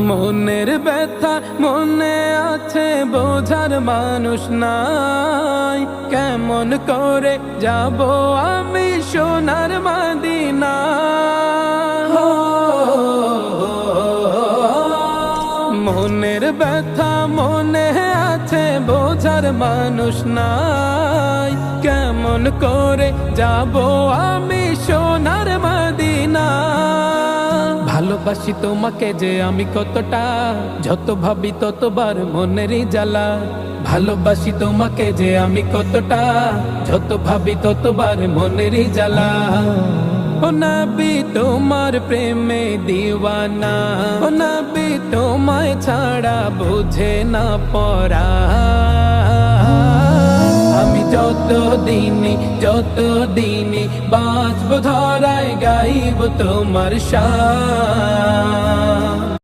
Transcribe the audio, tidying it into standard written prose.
মনের ব্যথা মনে আছে, বোঝার মানুষ নাই। কেমন করে যাব আমি সোনার মদিনা? মনের ব্যথা মনে আছে, বোঝার মানুষ নাই। কেমন করে যাব আমি সোনার মদিনা? ভালোবাসি তোমাকে যে আমি কতটা, যত ভাবি ততবার মনেরই জ্বালা। ভালোবাসি তোমাকে যে আমি কতটা, যত ভাবি ততবার মনেরই জ্বালা। ও নবী তোমার প্রেমে দিওয়ানা, ও নবী তোমায় ছাড়া বুঝে না পরা। আমি যত দিনই বাঁচব ধরায় গাইব তোমার শান।